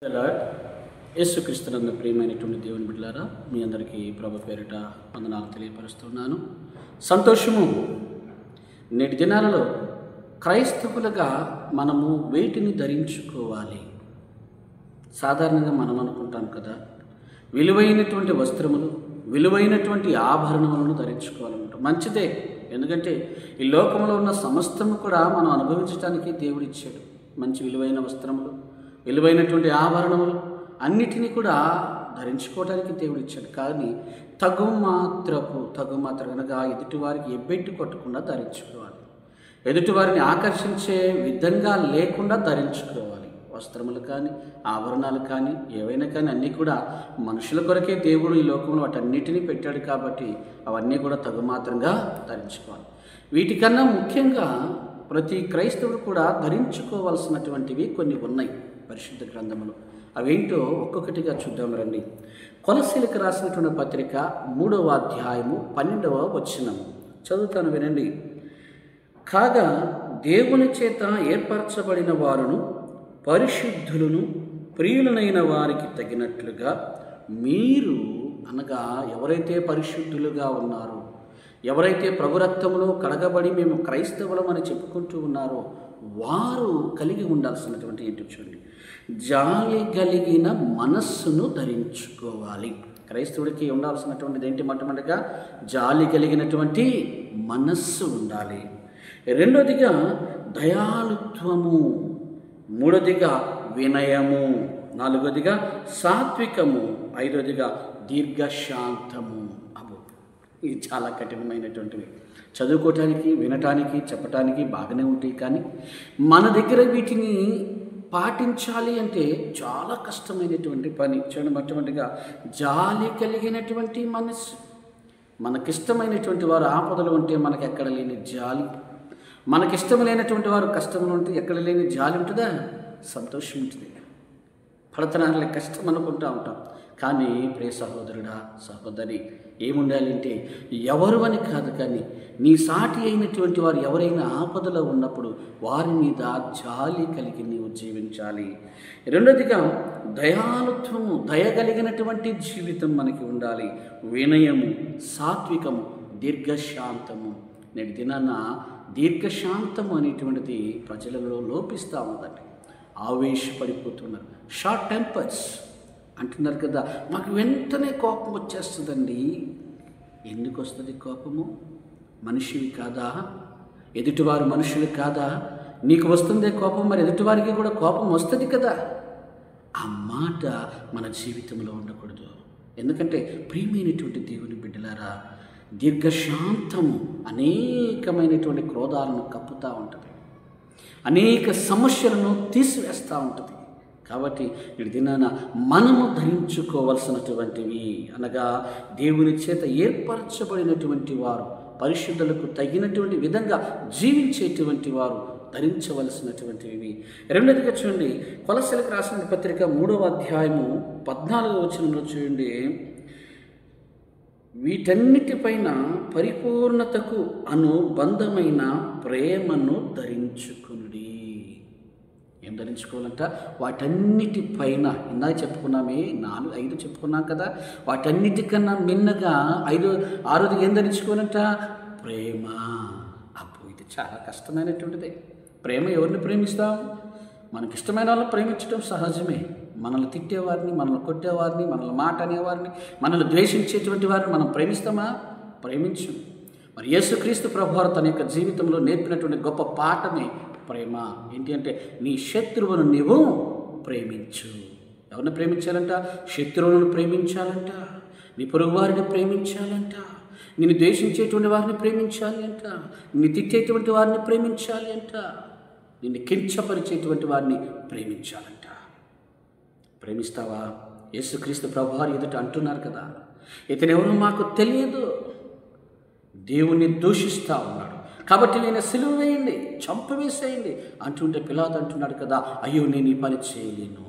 Lord యేసుక్రీస్తునందు ప్రియమైనటువంటి దేవుని బిడ్డలారా, మీ అందరికీ ప్రభు పేరిట వందనాలు తెలియపరుస్తున్నాను. సంతోషము. నేటి దినాలలో క్రైస్తవులుగా మనము వేటిని ధరించుకోవాలి? సాధారణంగా మనం అనుకుంటాం కదా, విలువైనటువంటి వస్త్రములు, విలువైనటువంటి ఆభరణములను ధరించుకోవాలన్నమాట. మంచిదే, ఎందుకంటే ఈ లోకంలో ఉన్న సమస్తము కూడా మనం అనుభవించడానికి దేవుడిచ్చాడు. మంచి విలువైన వస్త్రములు, విలువైనటువంటి ఆభరణములు అన్నిటినీ కూడా ధరించుకోవడానికి దేవుడు ఇచ్చాడు. కానీ తగు మాత్రం కనుక ఎదుటివారికి ఎబ్బెట్టి కొట్టకుండా ధరించుకోవాలి. ఎదుటివారిని ఆకర్షించే విధంగా లేకుండా ధరించుకోవాలి. వస్త్రములు కానీ, ఆభరణాలు కానీ, ఏవైనా కానీ అన్నీ కూడా మనుషుల కొరకే దేవుడు ఈ లోకంలో వాటన్నిటినీ పెట్టాడు. కాబట్టి అవన్నీ కూడా తగు మాత్రంగా ధరించుకోవాలి. వీటికన్నా ముఖ్యంగా ప్రతి క్రైస్తవుడు కూడా ధరించుకోవాల్సినటువంటివి కొన్ని ఉన్నాయి పరిశుద్ధ గ్రంథములు. అవేంటో ఒక్కొక్కటిగా చూద్దాం రండి. కొలస్సీలకు రాసినటువంటి పత్రిక 3వ అధ్యాయము 12వ వచనం చదువుతాను, వినండి. కాగా దేవుని చేత ఏర్పరచబడిన వారును పరిశుద్ధులను ప్రియులనైన వారికి తగినట్లుగా మీరు, అనగా ఎవరైతే పరిశుద్ధులుగా ఉన్నారో, ఎవరైతే ప్రభు రక్తములో కడగబడి మేము క్రైస్తవులం అని చెప్పుకుంటూ ఉన్నారో వారు కలిగి ఉండాల్సినటువంటి ఏంటి చూడండి, జాలి కలిగిన మనస్సును ధరించుకోవాలి. క్రైస్తవుడికి ఉండాల్సినటువంటిది ఏంటి? మొట్టమొదటిగా జాలి కలిగినటువంటి మనస్సు ఉండాలి. రెండోదిగా దయాళుత్వము, మూడోదిగా వినయము, నాలుగోదిగా సాత్వికము, ఐదోదిగా దీర్ఘశాంతము. ఇవి చాలా కఠినమైనటువంటివి. చదువుకోవటానికి, వినటానికి, చెప్పటానికి బాగానే ఉంటాయి. కానీ మన దగ్గర వీటిని పాటించాలి అంటే చాలా కష్టమైనటువంటి పని. చూడండి, మొట్టమొదటిగా జాలి కలిగినటువంటి మనస్సు. మనకిష్టమైనటువంటి వారు ఆపదలు ఉంటే మనకు ఎక్కడ లేని జాలి, మనకిష్టం లేనటువంటి వారు కష్టంలో ఉంటే ఎక్కడ లేని జాలి ఉంటుందా? సంతోషం ఉంటుంది. పడతనాలే కష్టం అనుకుంటూ ఉంటాం. కానీ ప్రియ సహోదరుడా, సహోదరి, ఏముండాలి అంటే ఎవరు అని కాదు, కానీ నీ సాటి అయినటువంటి వారు ఎవరైనా ఆపదలో ఉన్నప్పుడు వారి మీద జాలి కలిగి నీవు జీవించాలి. రెండోదిగా దయాళుత్వము, దయగలిగినటువంటి జీవితం మనకి ఉండాలి. వినయము, సాత్వికము, దీర్ఘశాంతము. నేటి దినాన దీర్ఘశాంతము అనేటువంటిది ప్రజలలో లోపిస్తూ ఉందండి. ఆవేశపడిపోతున్నారు, షార్ట్ టెంపర్స్ అంటున్నారు కదా. మాకు వెంటనే కోపం వచ్చేస్తుందండి. ఎందుకు వస్తుంది కోపము? మనిషివి కాదా? ఎదుటివారు మనుషులు కాదా? నీకు వస్తుందే కోపం, మరి ఎదుటివారికి కూడా కోపం వస్తుంది కదా. ఆ మాట మన జీవితంలో ఉండకూడదు. ఎందుకంటే ప్రియమైనటువంటి దేవుని బిడ్డలారా, దీర్ఘశాంతము అనేకమైనటువంటి క్రోధాలను కప్పుతూ ఉంటుంది, అనేక సమస్యలను తీసివేస్తూ ఉంటుంది. కాబట్టి ఈ దినాన మనము ధరించుకోవలసినటువంటివి, అనగా దేవుని చేత ఏర్పరచబడినటువంటి వారు, పరిశుద్ధులకు తగినటువంటి విధంగా జీవించేటువంటి వారు ధరించవలసినటువంటివి. రెండోదిగా చూడండి, కొలస్సీలకు రాసిన పత్రిక 3వ అధ్యాయము 14వ వచనంలో చూడండి, వీటన్నిటిపైన పరిపూర్ణతకు అనుబంధమైన ప్రేమను ధరించుకునుడి. ఏం ధరించుకోవాలంట? వాటన్నిటిపైన, ఇందాక చెప్పుకున్నామే, 5 చెప్పుకున్నాం కదా. వాటన్నిటికన్నా మిన్నగా ఆరోది ఏం ధరించుకోవాలంట? ప్రేమ. అబ్బో, ఇది చాలా కష్టమైనటువంటిది. ప్రేమ. ఎవరిని ప్రేమిస్తాం? మనకిష్టమైన వాళ్ళని ప్రేమించడం సహజమే. మనల్ని తిట్టేవారిని, మనల్ని కొట్టేవారిని, మనల్ని మాట అనేవారిని, మనల్ని ద్వేషించేటువంటి వారిని మనం ప్రేమిస్తామా? ప్రేమించం. మరి యేసుక్రీస్తు ప్రభువారు తన యొక్క జీవితంలో నేర్పినటువంటి గొప్ప పాఠమే ప్రేమ. ఏంటి అంటే, నీ శత్రువును నీవు ప్రేమించు. ఎవరిని ప్రేమించాలంట? శత్రువులను ప్రేమించాలంట. నీ పొరుగువారిని ప్రేమించాలంట. నిన్ను ద్వేషించేటువంటి వారిని ప్రేమించాలి అంట. నిన్ను తిట్టేటువంటి వారిని ప్రేమించాలి అంట. నిన్ను కించపరిచేటువంటి వారిని ప్రేమించాలంట. ప్రేమిస్తావా? యేసుక్రీస్తు ప్రభువారు ఎదుట అంటున్నారు కదా, ఇతనెవరో మాకు తెలియదు, దేవుణ్ణి దూషిస్తూ ఉన్నాడు, కాబట్టి నేను సిలువ వేయండి, చంపవేసేయండి అంటుంటే పిలాతు అంటున్నాడు కదా, అయ్యో నేను ఈ పని చేయలేను.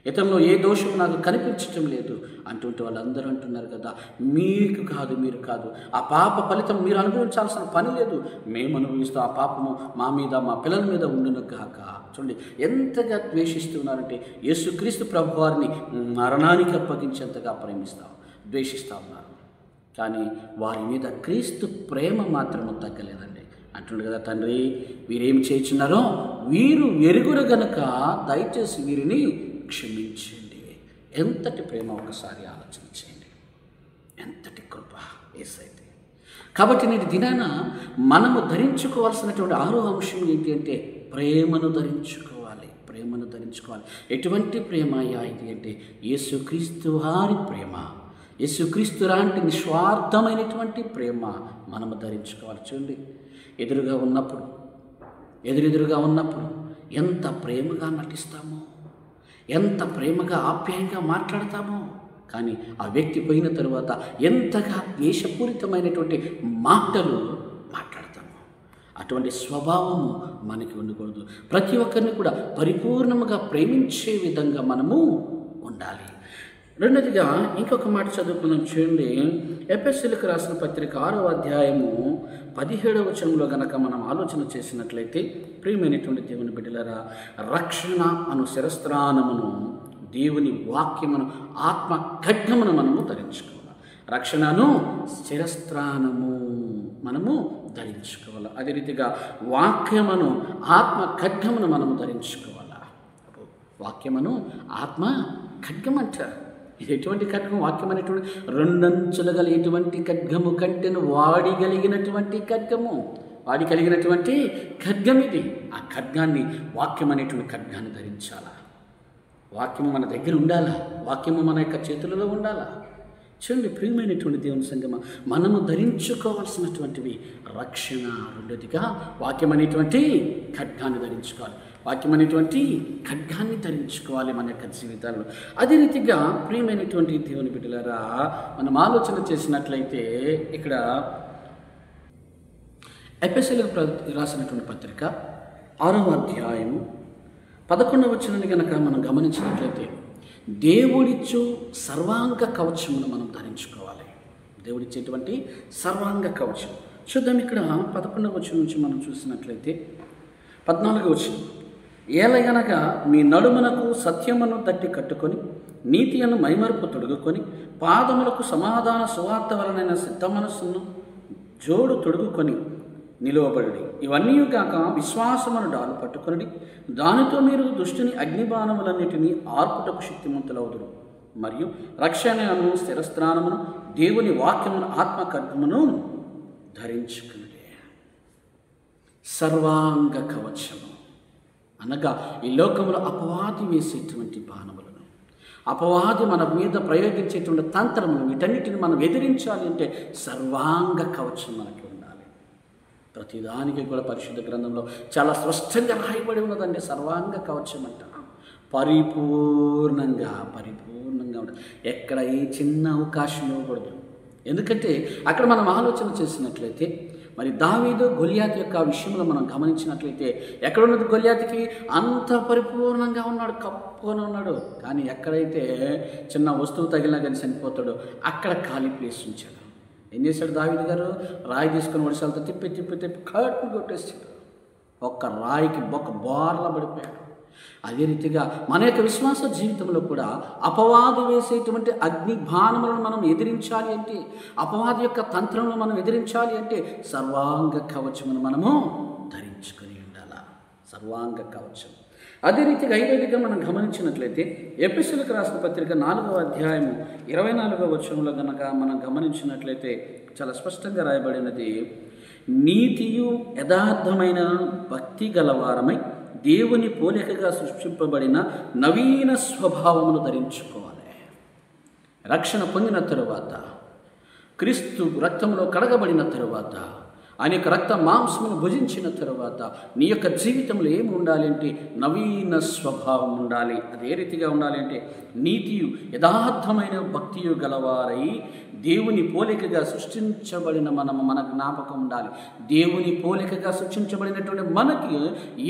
ఇతనిలో ఏ దోషం నాకు కనిపించటం లేదు అంటుంటే వాళ్ళందరూ అంటున్నారు కదా, మీకు కాదు, మీరు కాదు, ఆ పాప ఫలితం మీరు అనుభవించాల్సిన పని లేదు, మేము అనుభవిస్తాం, ఆ పాపము మా మీద మా పిల్లల మీద ఉండును కాక. చూడండి ఎంతగా ద్వేషిస్తున్నారంటే యేసుక్రీస్తు ప్రభు వారిని మరణానికి అప్పగించేంతగా ద్వేషిస్తూ ఉన్నారు. కానీ వారి మీద క్రీస్తు ప్రేమ మాత్రము తగ్గలేదండి. అంటుండే కదా, తండ్రి వీరేమి చేయుచున్నారో వీరు ఎరుగురు గనుక దయచేసి వీరిని క్షమించండి. ఎంతటి ప్రేమ ఒకసారి ఆలోచన చేయండి, ఎంతటి కృప యేసయ్యది. కాబట్టి నేటి దినాన మనము ధరించుకోవాల్సినటువంటి 6వ అంశం ఏంటి అంటే ప్రేమను ధరించుకోవాలి. ప్రేమను ధరించుకోవాలి. ఎటువంటి ప్రేమ అయ్యా ఇది అంటే యేసుక్రీస్తు వారి ప్రేమ. యేసుక్రీస్తు లాంటి నిస్వార్థమైనటువంటి ప్రేమ మనము ధరించుకోవాలి. చూడండి, ఎదురుగా ఉన్నప్పుడు ఎంత ప్రేమగా నటిస్తామో, ఎంత ప్రేమగా ఆప్యాయంగా మాట్లాడతామో, కానీ ఆ వ్యక్తి పోయిన తరువాత ఎంతగా ద్వేషపూరితమైనటువంటి మాటలు మాట్లాడతాము. అటువంటి స్వభావము మనకి ఉండకూడదు. ప్రతి ఒక్కరిని కూడా పరిపూర్ణముగా ప్రేమించే విధంగా మనము ఉండాలి. రెండోదిగా ఇంకొక మాట చదువుకున్నాం. చూడండి, ఎఫెసీయులకు రాసిన పత్రిక 6వ అధ్యాయము 17వ వచనంలో గనక మనం ఆలోచన చేసినట్లయితే, ప్రియమైనటువంటి దేవుని బిడ్డలారా, రక్షణ అను శిరస్త్రాణమును, దేవుని వాక్యమును, ఆత్మ ఖడ్గమును మనము ధరించుకోవాలి. రక్షణను శిరస్త్రాణము మనము ధరించుకోవాలి. అదే రీతిగా వాక్యమును, ఆత్మ ఖడ్గమును మనము ధరించుకోవాలి. వాక్యమును ఆత్మ ఖడ్గం అంటారు. ఇది ఎటువంటి ఖడ్గం? వాక్యం అనేటువంటి 2 అంచులు గల ఎటువంటి ఖడ్గము కంటేను వాడిగలిగినటువంటి ఖడ్గం ఇది. ఆ ఖడ్గాన్ని, వాక్యం అనేటువంటి ఖడ్గాన్ని ధరించాలా. వాక్యము మన దగ్గర ఉండాలా, వాక్యము మన యొక్క చేతులలో ఉండాలా. చూడండి ప్రియమైనటువంటి దేవుని సంగమ, మనము ధరించుకోవాల్సినటువంటివి రక్షణ, రెండోదిగా వాక్యం అనేటువంటి ఖడ్గాన్ని ధరించుకోవాలి. వాక్యం అనేటువంటి ఖడ్గాన్ని ధరించుకోవాలి మన యొక్క జీవితాల్లో. అదే రీతిగా ప్రియమైనటువంటి దేవుని బిడ్డలారా, మనం ఆలోచన చేసినట్లయితే ఇక్కడ ఎఫెసీయులకు రాసినటువంటి పత్రిక 6వ అధ్యాయము 11వ వచనాన్ని కనుక మనం గమనించినట్లయితే, దేవుడిచ్చు సర్వాంగ కవచమును మనం ధరించుకోవాలి. దేవుడిచ్చేటువంటి సర్వాంగ కవచం చూద్దాం. ఇక్కడ 11వ వచనం నుంచి మనం చూసినట్లయితే 14వ వచనం, ఏలయనగా మీ నడుమునకు సత్యమును తట్టి కట్టుకొని, నీతియను మైమరుపు తొడుగుకొని, పాదములకు సమాధాన సువార్త వలనైన సిద్ధ మనస్సును జోడు తొడుగుకొని నిలువబడి, ఇవన్నీ కాక విశ్వాసమును డాలు పట్టుకొనిడి, దానితో మీరు దుష్టుని అగ్నిబాణములన్నిటినీ ఆర్పుటకు శక్తిమంతులవుదురు. మరియు రక్షణను స్థిరస్థానమును, దేవుని వాక్యమును, ఆత్మ ఖడ్గమును ధరించుకుని. సర్వాంగ కవచము అనగా ఈ లోకంలో అపవాది వేసేటువంటి బాణములను, అపవాది మన మీద ప్రయోగించేటువంటి తంత్రములను, వీటన్నిటిని మనం ఎదిరించాలి అంటే సర్వాంగ కవచం మనకి ఉండాలి. ప్రతిదానికి కూడా పరిశుద్ధ గ్రంథంలో చాలా స్పష్టంగా రాయబడి ఉన్నదండి. సర్వాంగ కవచం అంట పరిపూర్ణంగా ఉండాలి. ఎక్కడ ఏ చిన్న అవకాశం ఇవ్వకూడదు. ఎందుకంటే అక్కడ మనం ఆలోచన చేసినట్లయితే, మరి దావీదు గొలియాతు యొక్క విషయంలో మనం గమనించినట్లయితే, ఎక్కడున్నది గొలియాతుకి అంత పరిపూర్ణంగా ఉన్నాడు, కప్పుకొని ఉన్నాడు. కానీ ఎక్కడైతే చిన్న వస్తువు తగిలినా కానీ చనిపోతాడో అక్కడ ఖాళీ ప్లేస్ ఉంచాడు. ఏం చేశాడు దావీదు గారు? రాయి తీసుకుని ఒడిశాలతో తిప్పి కట్టును కొట్టేసాడు. ఒక్క రాయికి ఒక బోర్లా పడిపోయాడు. అదే రీతిగా మన యొక్క విశ్వాస జీవితంలో కూడా అపవాది వేసేటువంటి అగ్ని బాణములను మనం ఎదిరించాలి అంటే, అపవాది యొక్క తంత్రములను మనం ఎదిరించాలి అంటే సర్వాంగ కవచమును మనము ధరించుకొని ఉండాలి. సర్వాంగ కవచం. అదే రీతిగా 5వదిగా మనం గమనించినట్లయితే, ఎఫెసీయులకు రాసిన పత్రిక 4వ అధ్యాయము 24వ వచనంలో కనుక మనం గమనించినట్లయితే చాలా స్పష్టంగా రాయబడినది, నీతియు యథార్థమైన భక్తి గలవారమై దేవుని పోలికగా సృష్టింపబడిన నవీన స్వభావమును ధరించుకోవాలి. రక్షణ పొందిన తరువాత, క్రీస్తు రక్తంలో కడగబడిన తరువాత, ఆయన యొక్క రక్త మాంసమును భుజించిన తరువాత నీ యొక్క జీవితంలో ఏమి ఉండాలి అంటే నవీన స్వభావం ఉండాలి. అది ఏ రీతిగా ఉండాలి అంటే, నీతియు యథార్థమైన భక్తియు గలవారై దేవుని పోలికగా సృష్టించబడిన మన జ్ఞాపకం ఉండాలి. దేవుని పోలికగా సృష్టించబడినటువంటి మనకి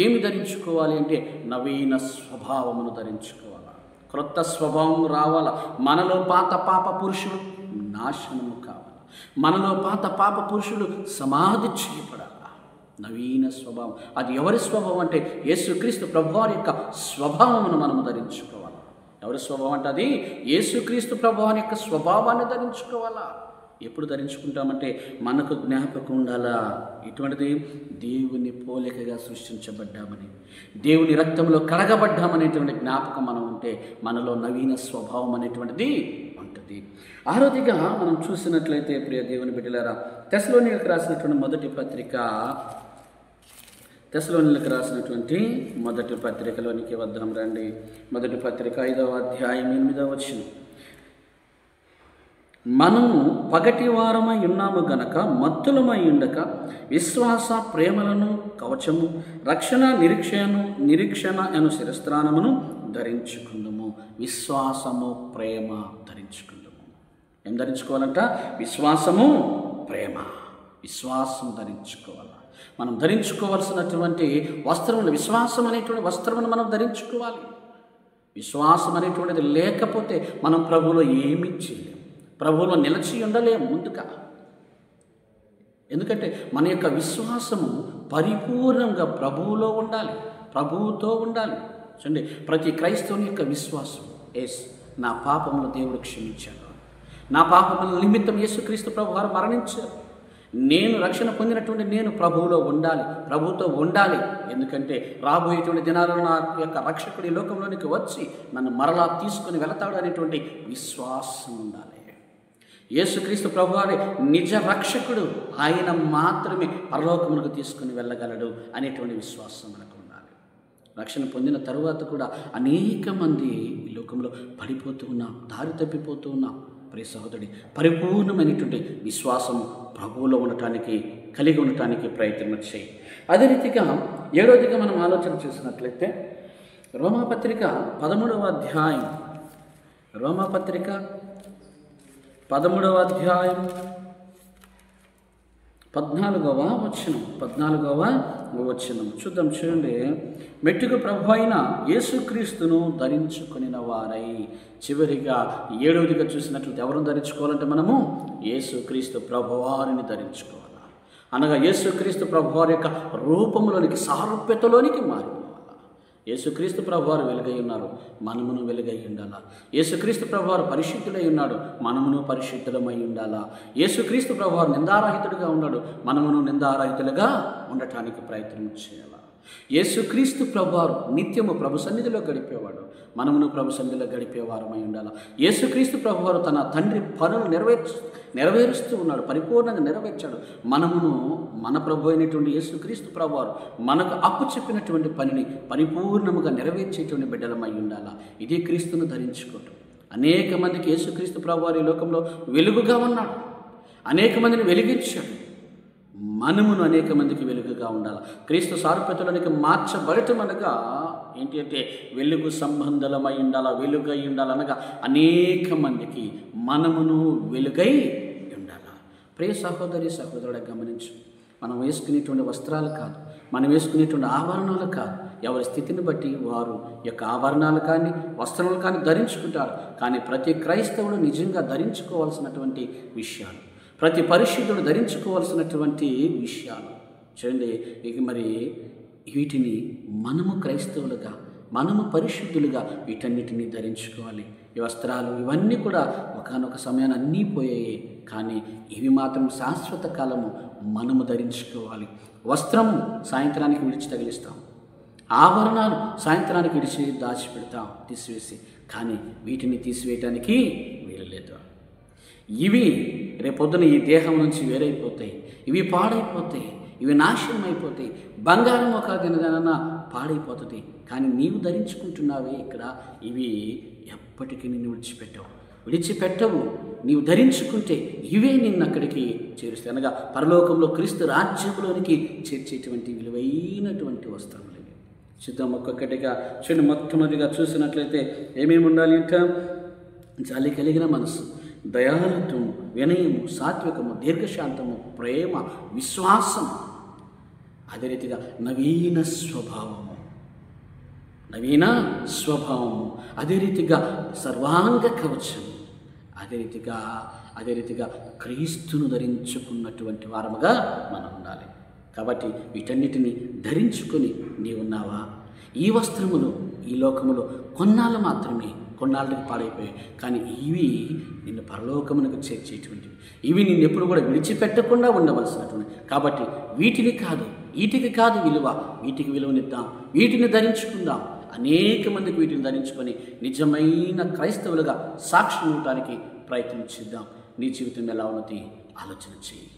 ఏమి ధరించుకోవాలి అంటే నవీన స్వభావమును ధరించుకోవాలి. క్రొత్త స్వభావం రావాలా. మనలో పాత పాప పురుషుడు నాశనము కావాలి. మనలో పాత పాప పురుషుడు సమాధి చేయబడాలి. నవీన స్వభావం, అది ఎవరి స్వభావం అంటే యేసుక్రీస్తు ప్రభువారి యొక్క స్వభావమును మనము ధరించుకోవాలి. ఎవరి స్వభావం అంటే అది యేసుక్రీస్తు ప్రభువారి యొక్క స్వభావాన్ని ధరించుకోవాలా. ఎప్పుడు ధరించుకుంటామంటే మనకు జ్ఞాపకం ఉండాలా, ఇటువంటిది దేవుని పోలికగా సృష్టించబడ్డామని, దేవుని రక్తంలో కడగబడ్డామనేటువంటి జ్ఞాపకం మనం ఉంటే మనలో నవీన స్వభావం అనేటువంటిది ఉంటుంది. ఆరోదిగా మనం చూసినట్లయితే ప్రియ దేవుని బిడ్డలారా, తెస్సలోనికలకు రాసినటువంటి మొదటి పత్రికలోనికి వద్దాం రండి. మొదటి పత్రిక 5వ అధ్యాయం 8వ వచనం. మనము పగటి వారమై ఉన్నాము గనక మత్తులమై ఉండక విశ్వాస ప్రేమలను కవచము, రక్షణ నిరీక్షణ అను శిరస్త్రాణమును ధరించుకుందాము. విశ్వాసము, ప్రేమ ధరించుకుందాము. ఏం ధరించుకోవాలంట? విశ్వాసము, ప్రేమ. విశ్వాసం ధరించుకోవాలి. మనం ధరించుకోవాల్సినటువంటి వస్త్రములు, విశ్వాసం అనేటువంటి వస్త్రమును మనం ధరించుకోవాలి. విశ్వాసం అనేటువంటిది లేకపోతే మనం ప్రభువులో ఏమీ చేయలేము, ప్రభువులో నిలిచి ఉండలేము ముందుగా. ఎందుకంటే మన యొక్క విశ్వాసము పరిపూర్ణంగా ప్రభువులో ఉండాలి, ప్రభువుతో ఉండాలి. చూడండి, ప్రతి క్రైస్తవుని యొక్క విశ్వాసం, నా పాపములు దేవుడు క్షమించాడు, నా పాపముల నిమిత్తం యేసుక్రీస్తు ప్రభువారు మరణించారు, నేను రక్షణ పొందినటువంటి నేను ప్రభువులో ఉండాలి, ప్రభువుతో ఉండాలి. ఎందుకంటే రాబోయేటువంటి దినాలలో నా యొక్క రక్షకుడి లోకంలోనికి వచ్చి నన్ను మరలా తీసుకుని వెళతాడు అనేటువంటి విశ్వాసం ఉండాలి. యేసుక్రీస్తు ప్రభువారే నిజ రక్షకుడు, ఆయన మాత్రమే పరలోకములకు తీసుకుని వెళ్ళగలడు అనేటువంటి విశ్వాసం మనకు ఉండాలి. రక్షణ పొందిన తరువాత కూడా అనేక మంది ఈ లోకంలో పడిపోతూ ఉన్నాం, దారి తప్పిపోతూ ఉన్నాం. ప్రియ సహోదరుడి, పరిపూర్ణమైనటువంటి విశ్వాసం ప్రభువులో ఉండటానికి, కలిగి ఉండటానికి ప్రయత్నం చేయి. అదే రీతిగా 7వదిగా మనం ఆలోచన చేసినట్లయితే రోమాపత్రిక 13వ అధ్యాయం 14వ వచనం చూద్దాం. చూడండి, మెట్టుకు ప్రభు అయిన యేసుక్రీస్తును ధరించుకునిన వారై. చివరిగా 7వదిగా చూసినట్లయితే ఎవరిని ధరించుకోవాలంటే మనము యేసుక్రీస్తు ప్రభువారిని ధరించుకోవాలా. అనగా యేసుక్రీస్తు ప్రభువారి యొక్క రూపంలోనికి, సారూప్యతలోనికి మారిపోవాలి. యేసుక్రీస్తు ప్రభువారు వెలుగై ఉన్నారు, మనమును వెలుగై ఉండాలా. యేసుక్రీస్తు ప్రభువారు పరిశుద్ధుడై ఉన్నాడు, మనమును పరిశుద్ధులమై ఉండాలా. యేసుక్రీస్తు ప్రభువారు నిందారహితుడిగా ఉన్నాడు, మనమును నిందారహితులుగా ఉండటానికి ప్రయత్నం చేయాలి. యేసుక్రీస్తు ప్రభువారు నిత్యము ప్రభు సన్నిధిలో గడిపేవాడు, మనమును ప్రభు సన్నిధిలో గడిపేవారమై ఉండాలి. యేసుక్రీస్తు ప్రభువారు తన తండ్రి పనులు నెరవేరుస్తూ ఉన్నాడు, పరిపూర్ణంగా నెరవేర్చాడు. మనమును మన ప్రభు అయినటువంటి యేసుక్రీస్తు ప్రభువారు మనకు అప్పు చెప్పినటువంటి పనిని పరిపూర్ణముగా నెరవేర్చేటువంటి బిడ్డలమై ఉండాలి. ఇదే క్రీస్తును ధరించుకోవటం. అనేక మందికి యేసుక్రీస్తు ప్రభువారు ఈ లోకంలో వెలుగుగా ఉన్నాడు, అనేక మందిని వెలిగించాడు. మనమును అనేక మందికి వెలుగుగా ఉండాలి. క్రీస్తు సారూప్యతలోనికి మార్చబడటం అనగా ఏంటి అంటే వెలుగు సంబంధమై ఉండాలా, వెలుగై ఉండాలనగా అనేక మందికి మనమును వెలుగై ఉండాలా. ప్రియ సహోదరి సహోదరుడు గమనించు, మనం వేసుకునేటువంటి వస్త్రాలు కాదు, మనం వేసుకునేటువంటి ఆభరణాలు కాదు. ఎవరి స్థితిని బట్టి వారు యొక్క ఆభరణాలు కానీ వస్త్రాలు కానీ ధరించుకుంటారు. కానీ ప్రతి క్రైస్తవుడు నిజంగా ధరించుకోవాల్సినటువంటి విషయాలు, ప్రతి పరిశుద్ధుడు ధరించుకోవాల్సినటువంటి విషయాలు చూడండి. ఇక మరి వీటిని మనము క్రైస్తవులుగా, మనము పరిశుద్ధులుగా వీటన్నిటినీ ధరించుకోవాలి. ఈ వస్త్రాలు ఇవన్నీ కూడా ఒకానొక సమయాన్ని అన్నీ పోయాయి, కానీ ఇవి మాత్రం శాశ్వత కాలము మనము ధరించుకోవాలి. వస్త్రము సాయంత్రానికి విడిచి తగిలిస్తాం, ఆభరణాలు సాయంత్రానికి విడిచి దాచిపెడతాం తీసివేసి, కానీ వీటిని తీసివేయటానికి వీలు లేదు. ఇవి రేపొద్దున ఈ దేహం నుంచి వేరైపోతాయి, ఇవి పాడైపోతాయి, ఇవి నాశనం అయిపోతాయి. బంగారం ఒక దినదన పాడైపోతుంది, కానీ నీవు ధరించుకుంటున్నావే ఇక్కడ, ఇవి ఎప్పటికీ నిన్ను విడిచిపెట్టవు. నీవు ధరించుకుంటే ఇవే నిన్ను అక్కడికి చేరుస్తాయి, అనగా పరలోకంలో క్రీస్తు రాజ్యంలోనికి చేర్చేటువంటి విలువైనటువంటి వస్త్రములు. చూద్దాం ఒక్కొక్కటిగా. చూడండి, మొట్టమొదటిగా చూసినట్లయితే ఏమేమి ఉండాలి అంటే జాలి కలిగిన మనసు, దయాళుత్వము, వినయము, సాత్వికము, దీర్ఘశాంతము, ప్రేమ, విశ్వాసం. అదే రీతిగా నవీన స్వభావము. నవీన స్వభావం, అదే రీతిగా సర్వాంగ కవచం, అదే రీతిగా క్రీస్తును ధరించుకున్నటువంటి వారముగా మనం ఉండాలి. కాబట్టి వీటన్నిటిని ధరించుకొని నీవున్నావా? ఈ వస్త్రములు ఈ లోకములో కొన్నాళ్ళు మాత్రమే, కొన్నాళ్ళకి పాడైపోయాయి. కానీ ఇవి నిన్ను పరలోకమునకు చేర్చేటువంటివి. ఇవి నిన్ను ఎప్పుడు కూడా విడిచిపెట్టకుండా ఉండవలసినటువంటి. కాబట్టి వీటికి కాదు విలువ, వీటికి విలువనిద్దాం, వీటిని ధరించుకుందాం. అనేక మందికి వీటిని ధరించుకొని నిజమైన క్రైస్తవులుగా సాక్ష్యం ఇవ్వడానికి ప్రయత్నించిద్దాం. నీ జీవితం ఎలా ఉన్నది ఆలోచన చేయి.